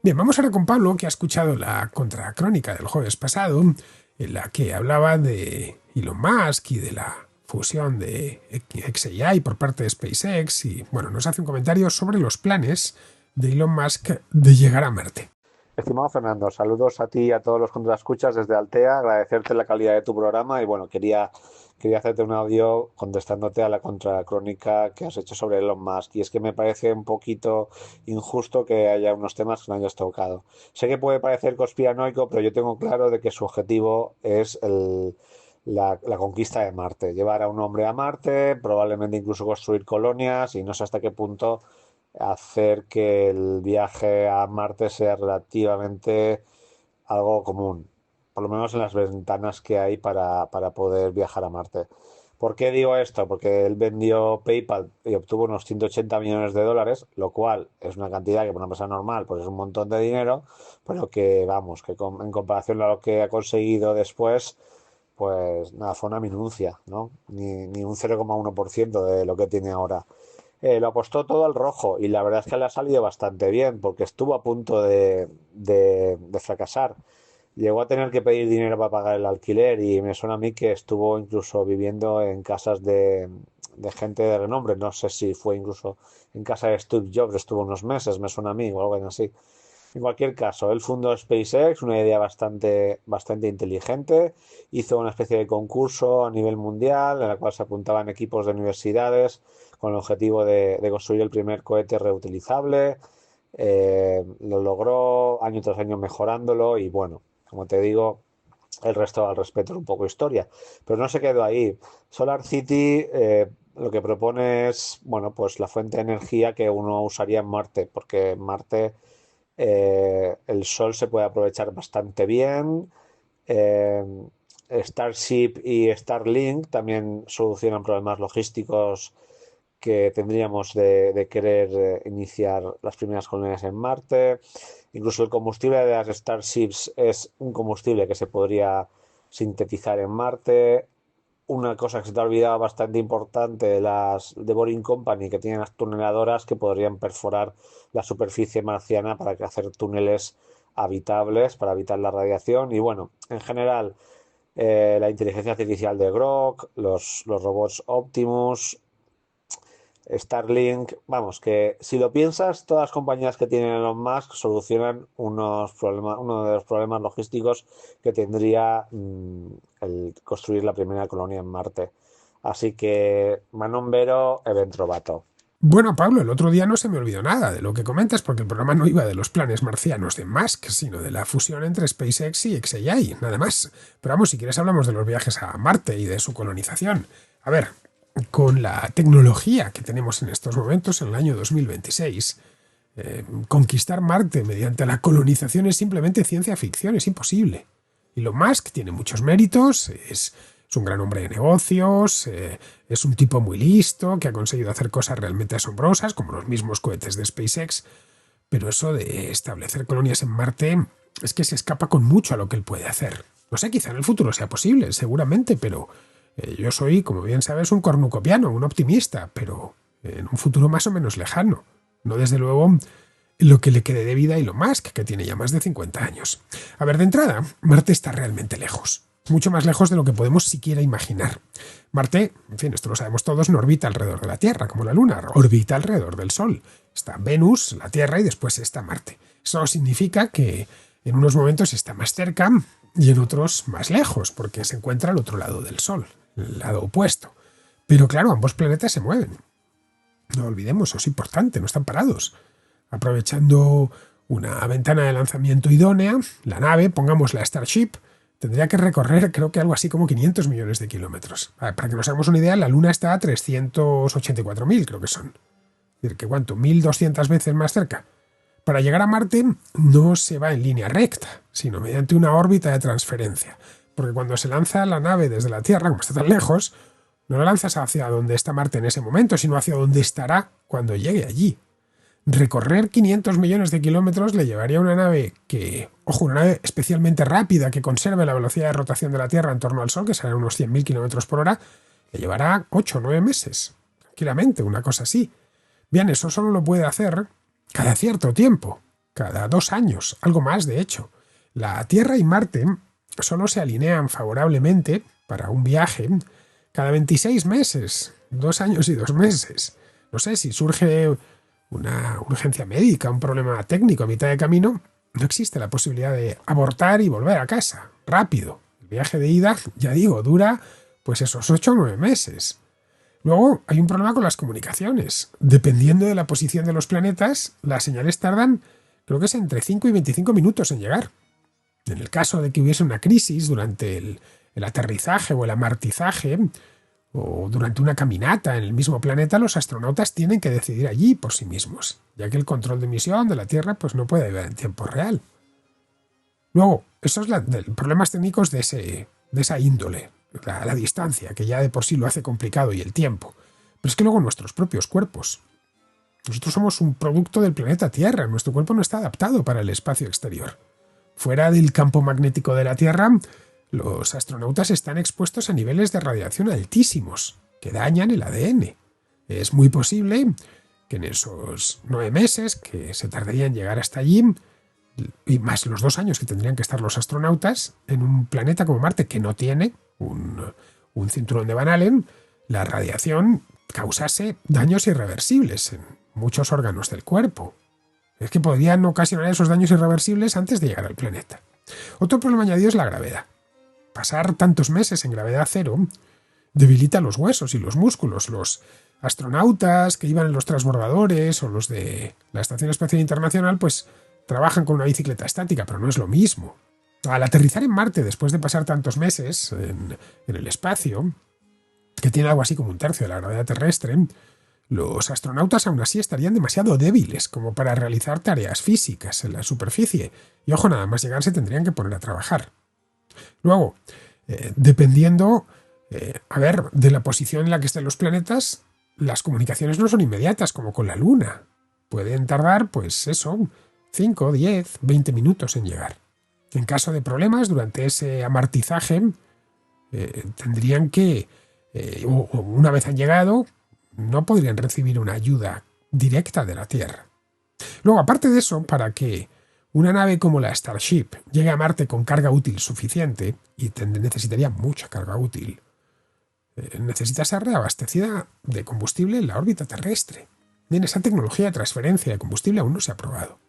Bien, vamos ahora con Pablo, que ha escuchado la contracrónica del jueves pasado, en la que hablaba de Elon Musk y de la fusión de xAI por parte de SpaceX y, bueno, nos hace un comentario sobre los planes de Elon Musk de llegar a Marte. Estimado Fernando, saludos a ti y a todos los que nos escuchas desde Altea, agradecerte la calidad de tu programa y bueno, quería hacerte un audio contestándote a la contracrónica que has hecho sobre Elon Musk y es que me parece un poquito injusto que haya unos temas que no hayas tocado. Sé que puede parecer conspiranoico, pero yo tengo claro de que su objetivo es la conquista de Marte, llevar a un hombre a Marte, probablemente incluso construir colonias y no sé hasta qué punto hacer que el viaje a Marte sea relativamente algo común, por lo menos en las ventanas que hay para poder viajar a Marte. ¿Por qué digo esto? Porque él vendió PayPal y obtuvo unos 180 millones de dólares, lo cual es una cantidad que para una persona normal pues es un montón de dinero, pero que vamos, que en comparación a lo que ha conseguido después, pues nada, fue una minucia, ¿no? Ni un 0,1% de lo que tiene ahora. Lo apostó todo al rojo y la verdad es que le ha salido bastante bien porque estuvo a punto de fracasar. Llegó a tener que pedir dinero para pagar el alquiler y me suena a mí que estuvo incluso viviendo en casas de gente de renombre. No sé si fue incluso en casa de Steve Jobs, estuvo unos meses, me suena a mí o algo así. En cualquier caso, él fundó SpaceX, una idea bastante inteligente. Hizo una especie de concurso a nivel mundial en la cual se apuntaban equipos de universidades con el objetivo de construir el primer cohete reutilizable. Lo logró año tras año mejorándolo y bueno, como te digo, el resto al respecto es un poco historia. Pero no se quedó ahí. Solar City lo que propone es, bueno, pues la fuente de energía que uno usaría en Marte, porque en Marte el sol se puede aprovechar bastante bien. Eh, Starship y Starlink también solucionan problemas logísticos que tendríamos de querer iniciar las primeras colonias en Marte. Incluso el combustible de las Starships es un combustible que se podría sintetizar en Marte. Una cosa que se te ha olvidado bastante importante, las de Boring Company, que tienen las tuneladoras que podrían perforar la superficie marciana para hacer túneles habitables, para evitar la radiación. Y bueno, en general, la inteligencia artificial de Grok, los robots Optimus, Starlink, vamos, que si lo piensas, todas las compañías que tienen Elon Musk solucionan uno de los problemas logísticos que tendría el construir la primera colonia en Marte. Así que, Manon Vero, event trovato. Bueno, Pablo, el otro día no se me olvidó nada de lo que comentas porque el programa no iba de los planes marcianos de Musk, sino de la fusión entre SpaceX y xAI, nada más. Pero vamos, si quieres hablamos de los viajes a Marte y de su colonización. A ver, con la tecnología que tenemos en estos momentos, en el año 2026, conquistar Marte mediante la colonización es simplemente ciencia ficción, es imposible. Elon Musk tiene muchos méritos, es un gran hombre de negocios, es un tipo muy listo que ha conseguido hacer cosas realmente asombrosas, como los mismos cohetes de SpaceX, pero eso de establecer colonias en Marte es que se escapa con mucho a lo que él puede hacer. No sé, quizá en el futuro sea posible, seguramente, pero yo soy, como bien sabes, un cornucopiano, un optimista, pero en un futuro más o menos lejano. No desde luego lo que le quede de vida a Elon Musk, que tiene ya más de 50 años. A ver, de entrada, Marte está realmente lejos. Mucho más lejos de lo que podemos siquiera imaginar. Marte, en fin, esto lo sabemos todos, no orbita alrededor de la Tierra, como la Luna, orbita alrededor del Sol. Está Venus, la Tierra y después está Marte. Eso significa que en unos momentos está más cerca y en otros más lejos, porque se encuentra al otro lado del Sol, el lado opuesto. Pero claro, ambos planetas se mueven. No olvidemos, eso es importante, no están parados. Aprovechando una ventana de lanzamiento idónea, la nave, pongamos la Starship, tendría que recorrer, creo que algo así como 500 millones de kilómetros. A ver, para que nos hagamos una idea, la Luna está a 384.000, creo que son. Es decir, que ¿cuánto? 1.200 veces más cerca. Para llegar a Marte no se va en línea recta, sino mediante una órbita de transferencia. Porque cuando se lanza la nave desde la Tierra, como está tan lejos, no la lanzas hacia donde está Marte en ese momento, sino hacia donde estará cuando llegue allí. Recorrer 500 millones de kilómetros le llevaría a una nave una nave especialmente rápida que conserve la velocidad de rotación de la Tierra en torno al Sol, que será unos 100.000 kilómetros por hora, le llevará 8 o 9 meses. Tranquilamente, una cosa así. Bien, eso solo lo puede hacer cada cierto tiempo, cada 2 años, algo más de hecho. La Tierra y Marte solo se alinean favorablemente para un viaje cada 26 meses, 2 años y 2 meses. No sé, si surge una urgencia médica, un problema técnico a mitad de camino, no existe la posibilidad de abortar y volver a casa, rápido. El viaje de ida, ya digo, dura pues esos 8 o 9 meses. Luego hay un problema con las comunicaciones. Dependiendo de la posición de los planetas, las señales tardan, creo que es entre 5 y 25 minutos en llegar. En el caso de que hubiese una crisis durante el aterrizaje o el amartizaje, o durante una caminata en el mismo planeta, los astronautas tienen que decidir allí por sí mismos, ya que el control de misión de la Tierra pues no puede ver en tiempo real. Luego, esos son problemas técnicos de esa índole, la distancia, que ya de por sí lo hace complicado, y el tiempo. Pero es que luego nuestros propios cuerpos. Nosotros somos un producto del planeta Tierra, nuestro cuerpo no está adaptado para el espacio exterior. Fuera del campo magnético de la Tierra, los astronautas están expuestos a niveles de radiación altísimos, que dañan el ADN. Es muy posible que en esos 9 meses que se tardaría en llegar hasta allí, y más los 2 años que tendrían que estar los astronautas, en un planeta como Marte, que no tiene un cinturón de Van Allen, la radiación causase daños irreversibles en muchos órganos del cuerpo. Es que podrían ocasionar esos daños irreversibles antes de llegar al planeta. Otro problema añadido es la gravedad. Pasar tantos meses en gravedad cero debilita los huesos y los músculos. Los astronautas que iban en los transbordadores o los de la Estación Espacial Internacional pues trabajan con una bicicleta estática, pero no es lo mismo. Al aterrizar en Marte después de pasar tantos meses en el espacio, que tiene algo así como 1/3 de la gravedad terrestre, los astronautas aún así estarían demasiado débiles como para realizar tareas físicas en la superficie. Y ojo, nada más llegar se tendrían que poner a trabajar. Luego, dependiendo de la posición en la que estén los planetas, las comunicaciones no son inmediatas como con la Luna. Pueden tardar, pues eso, 5, 10, 20 minutos en llegar. En caso de problemas durante ese amartizaje, tendrían que, o una vez han llegado, no podrían recibir una ayuda directa de la Tierra. Luego, aparte de eso, para que una nave como la Starship llegue a Marte con carga útil suficiente, y necesitaría mucha carga útil, necesita ser reabastecida de combustible en la órbita terrestre. Bien, esa tecnología de transferencia de combustible aún no se ha probado.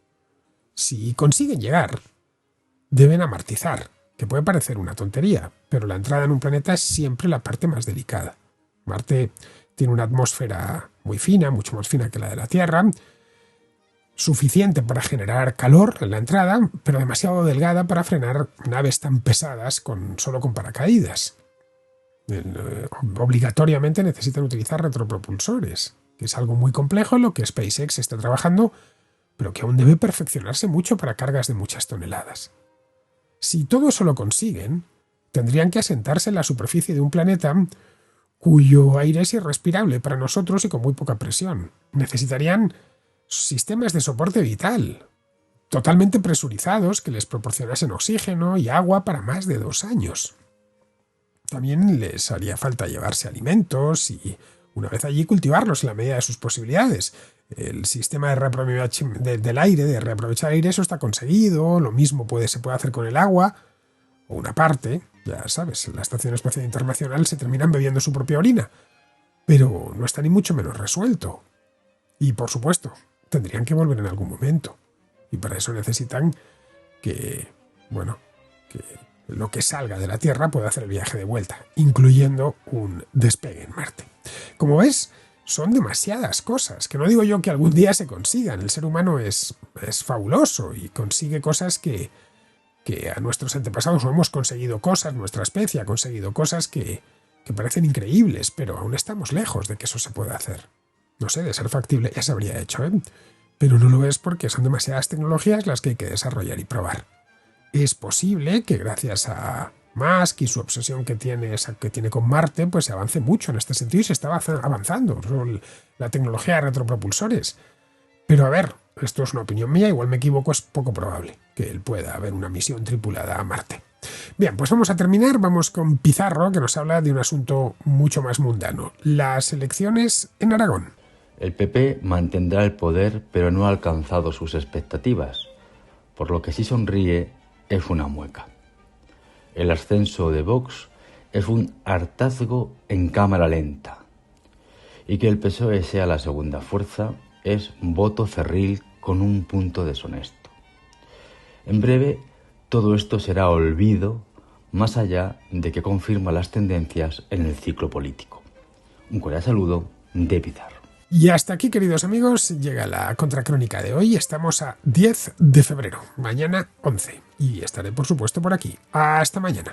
Si consiguen llegar, deben amartizar, que puede parecer una tontería, pero la entrada en un planeta es siempre la parte más delicada. Marte tiene una atmósfera muy fina, mucho más fina que la de la Tierra, suficiente para generar calor en la entrada, pero demasiado delgada para frenar naves tan pesadas solo con paracaídas. Obligatoriamente necesitan utilizar retropropulsores, que es algo muy complejo en lo que SpaceX está trabajando, pero que aún debe perfeccionarse mucho para cargas de muchas toneladas. Si todo eso lo consiguen, tendrían que asentarse en la superficie de un planeta cuyo aire es irrespirable para nosotros y con muy poca presión. Necesitarían sistemas de soporte vital, totalmente presurizados, que les proporcionasen oxígeno y agua para más de 2 años. También les haría falta llevarse alimentos y, una vez allí, cultivarlos en la medida de sus posibilidades. El sistema de reaprovechar el aire, eso está conseguido. Lo mismo se puede hacer con el agua, o una parte. Ya sabes, en la Estación Espacial Internacional se terminan bebiendo su propia orina, pero no está ni mucho menos resuelto. Y, por supuesto, tendrían que volver en algún momento. Y para eso necesitan que lo que salga de la Tierra pueda hacer el viaje de vuelta, incluyendo un despegue en Marte. Como ves, son demasiadas cosas, que no digo yo que algún día se consigan. El ser humano es fabuloso y consigue cosas que a nuestros antepasados no hemos conseguido cosas, nuestra especie ha conseguido cosas que parecen increíbles, pero aún estamos lejos de que eso se pueda hacer. No sé, de ser factible ya se habría hecho, pero no lo es porque son demasiadas tecnologías las que hay que desarrollar y probar. Es posible que gracias a Musk y su obsesión que tiene con Marte, pues se avance mucho en este sentido y se está avanzando la tecnología de retropropulsores. Pero a ver, esto es una opinión mía, igual me equivoco, es poco probable que él pueda haber una misión tripulada a Marte. Bien, pues vamos a terminar, vamos con Pizarro, que nos habla de un asunto mucho más mundano, las elecciones en Aragón. El PP mantendrá el poder, pero no ha alcanzado sus expectativas, por lo que si sonríe es una mueca. El ascenso de Vox es un hartazgo en cámara lenta, y que el PSOE sea la segunda fuerza es voto cerril con un punto deshonesto. En breve, todo esto será olvido, más allá de que confirma las tendencias en el ciclo político. Un cordial saludo de Pizarro. Y hasta aquí, queridos amigos, llega la contracrónica de hoy. Estamos a 10 de febrero, mañana 11. Y estaré, por supuesto, por aquí. Hasta mañana.